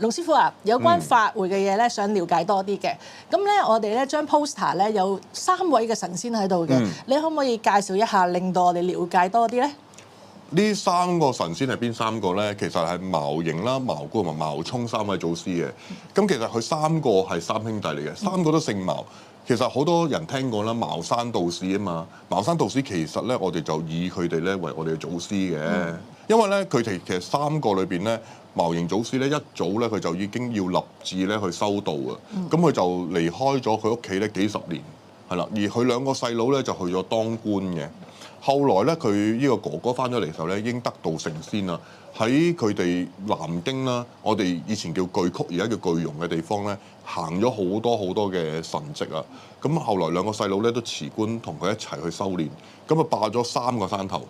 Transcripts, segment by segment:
龍師傅啊，有關法會嘅嘢咧，想了解多啲嘅。咁咧，我哋咧將 poster 咧有3位嘅神仙喺度嘅，你可唔可以介紹一下，令到我哋了解多啲咧？呢3個神仙係邊3個咧？其實係茅營啦、茅姑同埋茅沖3位祖師嘅。咁其實佢3個係3兄弟嚟嘅，3個都姓茅。其實好多人聽過啦，茅山道士啊嘛。茅山道士其實咧，我哋就以佢哋咧為我哋嘅祖師嘅，因為咧佢哋其實3個裏邊咧，茅營祖師咧一早咧佢就已經要立志咧去修道啊。咁佢就離開咗佢屋企咧幾十年，係啦。而佢2個細佬咧就去咗當官嘅。後來咧，佢呢個哥哥翻咗嚟嘅時候咧，已經得道成仙啦。喺佢哋南京啦，我哋以前叫巨曲，而家叫巨容嘅地方咧，行咗好多好多嘅神跡啊。咁後來2個細佬咧都辭官，同佢一齊去修練。咁啊霸咗3個山頭。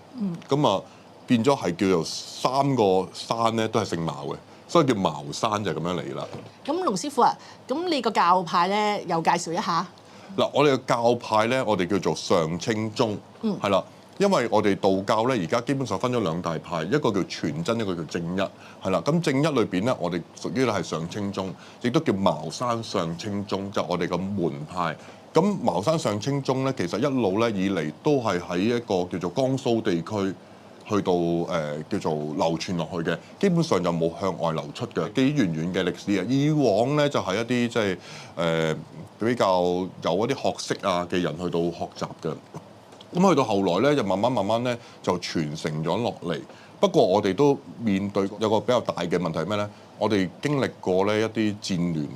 咁啊變咗係叫做3個山咧都係姓茅嘅，所以叫茅山就係咁樣嚟啦。咁龍師傅啊，咁你個教派咧又介紹一下？嗱，我哋嘅教派咧，我哋叫做上清宗，係啦。因為我哋道教咧，而家基本上分咗2大派，一個叫全真，一個叫正一，係啦。咁正一裏邊咧，我哋屬於咧係上清宗，亦都叫茅山上清宗，就係我哋嘅門派。咁茅山上清宗咧，其實一路咧以嚟都係喺一個叫做江蘇地區去到叫做流傳落去嘅，基本上就冇向外流出嘅，幾遠遠嘅歷史啊！以往咧就係一啲即係比較有一啲學識啊嘅人去到學習嘅。咁去到後來咧，就慢慢咧就傳承咗落嚟。不過我哋都面對有個比較大嘅問題係咩咧？我哋經歷過咧一啲戰亂，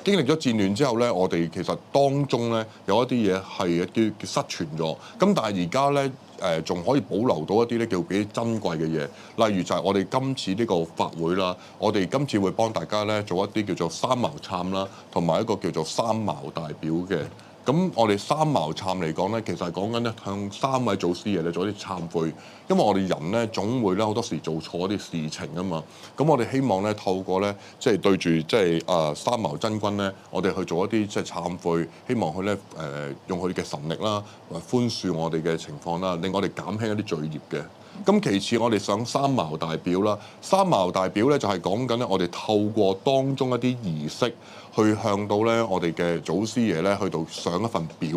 經歷咗戰亂之後咧，我哋其實當中咧有一啲嘢係一啲失傳咗。咁但係而家咧仲可以保留到一啲咧叫幾珍貴嘅嘢，例如就係我哋今次呢個法會啦，我哋今次會幫大家咧做一啲叫做三茅懺啦，同埋一個叫做三茅大表嘅。咁我哋三茅懺嚟講咧，其實係講緊咧向3位祖師爺咧做一啲懺悔，因為我哋人咧總會咧好多時做錯一啲事情啊嘛。咁我哋希望咧透過咧即係對住即係三茅真君咧，我哋去做一啲即係懺悔，希望佢咧用佢嘅神力啦，寬恕我哋嘅情況啦，令我哋減輕一啲罪孽嘅。咁其次，我哋上三茅大表啦。三茅大表咧就係講緊咧，我哋透過當中一啲儀式，去向到咧我哋嘅祖師爺咧，去到上一份表，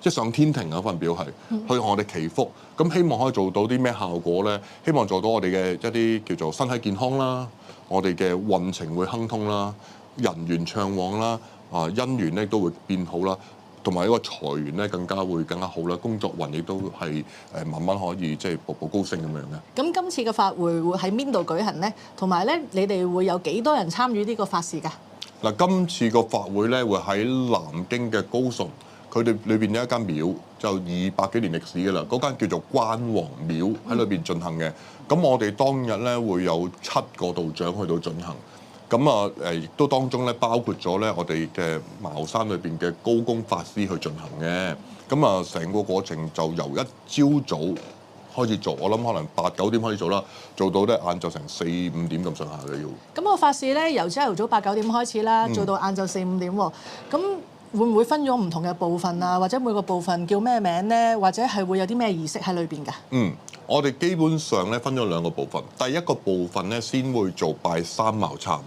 即係上天庭嗰份表係，去向我哋祈福。咁希望可以做到啲咩效果咧？希望做到我哋嘅一啲叫做身體健康啦，我哋嘅運程會亨通啦，人緣暢旺啦，姻緣咧都會變好啦。同埋一個財源咧更加好啦，工作運亦都係慢慢可以即係步步高升咁樣嘅。咁今次嘅法會會喺邊度舉行咧？同埋咧，你哋會有幾多人參與呢個法事㗎？嗱，今次個法會咧會喺南京嘅高崇，佢哋裏邊有一間廟，就200幾年歷史㗎啦。嗰間叫做關王廟喺裏邊進行嘅。咁我哋當日咧會有7個道長去到進行。咁亦都當中咧包括咗咧我哋嘅茅山裏邊嘅高功法師去進行嘅。咁成個過程就由一朝早開始做，我諗可能8、9點開始做啦，做到咧晏晝成4、5點咁上下嘅要。咁個法事咧由朝頭早8、9點開始啦，做到晏晝4、5點喎。咁會唔會分咗唔同嘅部分啊？或者每個部分叫咩名咧？或者係會有啲咩儀式喺裏邊㗎？我哋基本上咧分咗2個部分。第一個部分咧先會做拜三茅懺。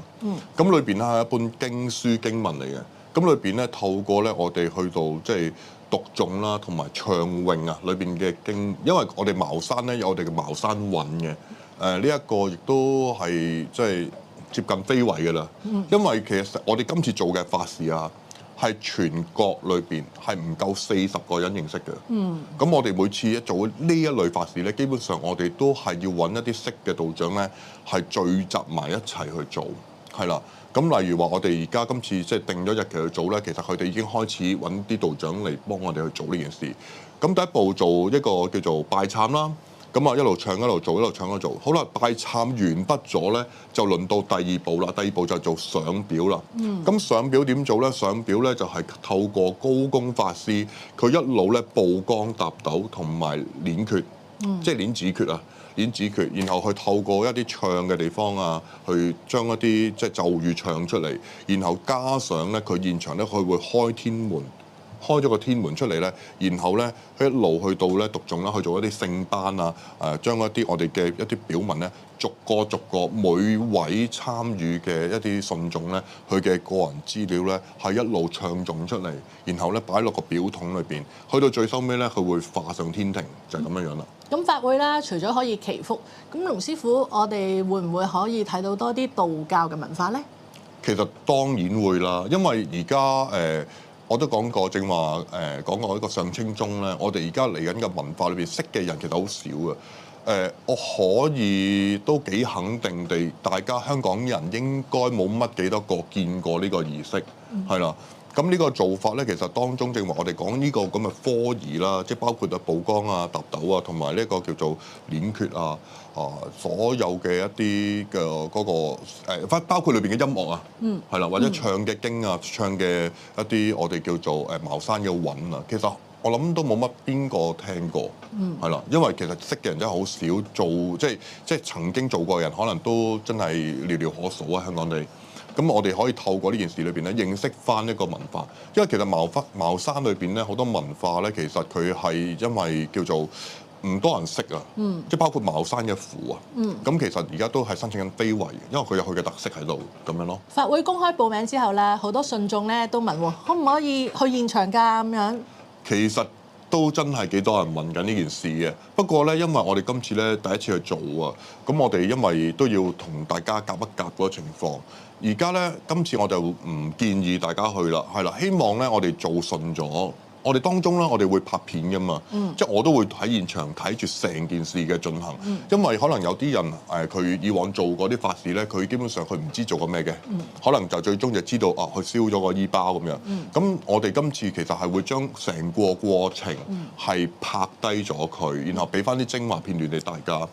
咁裏邊咧係一本經書經文嚟嘅。咁裏邊咧透過咧我哋去到即係讀誦啦，同埋唱詠啊裏邊嘅經，因為我哋茅山咧有我哋嘅茅山韻嘅。呢一個亦都係即係接近非遺嘅啦。因為其實我哋今次做嘅法事啊，係全國裏邊係唔夠40個人認識嘅。咁我哋每次一做呢一類法事咧，基本上我哋都係要揾一啲識嘅道長咧，係聚集埋一齊去做，係啦。咁例如話，我哋而家今次即係定咗日期去做咧，其實佢哋已經開始揾啲道長嚟幫我哋去做呢件事。咁第一步做一個叫做拜懺啦。咁一路唱一路做，一路唱一路做。好啦，拜懺完畢咗咧，就輪到第2步啦。第2步就做上表啦。咁上表點做咧？上表咧就係透過高功法師，佢一路咧曝光搭斗同埋練訣，即係練指訣啊，練指訣，然後去透過一啲唱嘅地方啊，去將一啲即係咒語唱出嚟，然後加上咧佢現場咧佢會開天門。開咗個天門出嚟咧，然後咧佢一路去到咧讀誦啦，去做一啲聖班啊，將一啲我哋嘅一啲表文咧，逐個每位參與嘅一啲信眾咧，佢嘅個人資料咧係一路唱誦出嚟，然後咧擺落個表筒裏邊，去到最收尾咧，佢會化上天庭，就係咁樣樣啦。咁法會啦，除咗可以祈福，咁龍師傅，我哋會唔會可以睇到多啲道教嘅文化咧？其實當然會啦，因為而家我都講過，正話講過一個上清宗咧，我哋而家嚟緊嘅文化裏邊識嘅人其實好少嘅。我可以都幾肯定地，大家香港人應該冇乜幾多個見過呢個儀式，係啦。咁呢個做法咧，其實當中正話我哋講呢個咁嘅科儀啦，即係包括啊曝光啊、揼斗啊，同埋呢個叫做鏈決啊，所有嘅一啲嘅嗰個包括裏邊嘅音樂啊，係啦，或者唱嘅經啊、唱嘅一啲我哋叫做茅山嘅韻啊，其實我諗都冇乜邊個聽過，係啦，因為其實識嘅人真係好少做，即係曾經做過嘅人，可能都真係寥寥可數啊，香港地。咁我哋可以透過呢件事裏邊咧，認識翻一個文化，因為其實茅山裏邊咧好多文化咧，其實佢係因為叫做唔多人識啊，即係包括茅山嘅符啊，咁其實而家都係申請緊非遺，因為佢有佢嘅特色喺度咁樣咯。法會公開報名之後咧，好多信眾咧都問可唔可以去現場㗎咁樣？其實都真係幾多人問緊呢件事嘅，不過咧，因為我哋今次咧第一次去做啊，咁我哋因為都要同大家夾一夾嗰個情況。而家咧，今次我就唔建議大家去啦，係啦，希望咧我哋做順咗。我哋當中咧，我哋會拍片㗎嘛，即係我都會喺現場睇住成件事嘅進行，因為可能有啲人佢以往做過啲法事咧，佢基本上佢唔知做過咩嘅，可能就最終就知道佢燒咗個衣包咁樣。咁我哋今次其實係會將成個過程係拍低咗佢，然後俾翻啲精華片段俾大家。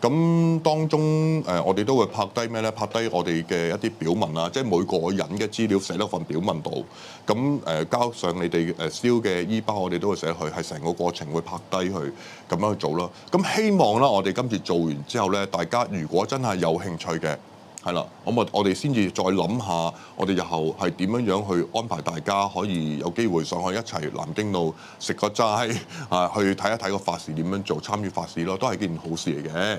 咁當中我哋都會拍低咩咧？拍低我哋嘅一啲表文啊，即係每個人嘅資料寫喺份表文度。咁交上你哋燒嘅衣包，我哋都會寫去，係成個過程會拍低佢咁樣去做咯。咁希望啦，我哋今次做完之後咧，大家如果真係有興趣嘅，係啦，咁我哋先至再諗下，我哋日後係點樣樣去安排大家可以有機會上去一齊南京路食個齋啊，去睇一睇個法事點樣做，參與法事咯，都係件好事嚟嘅。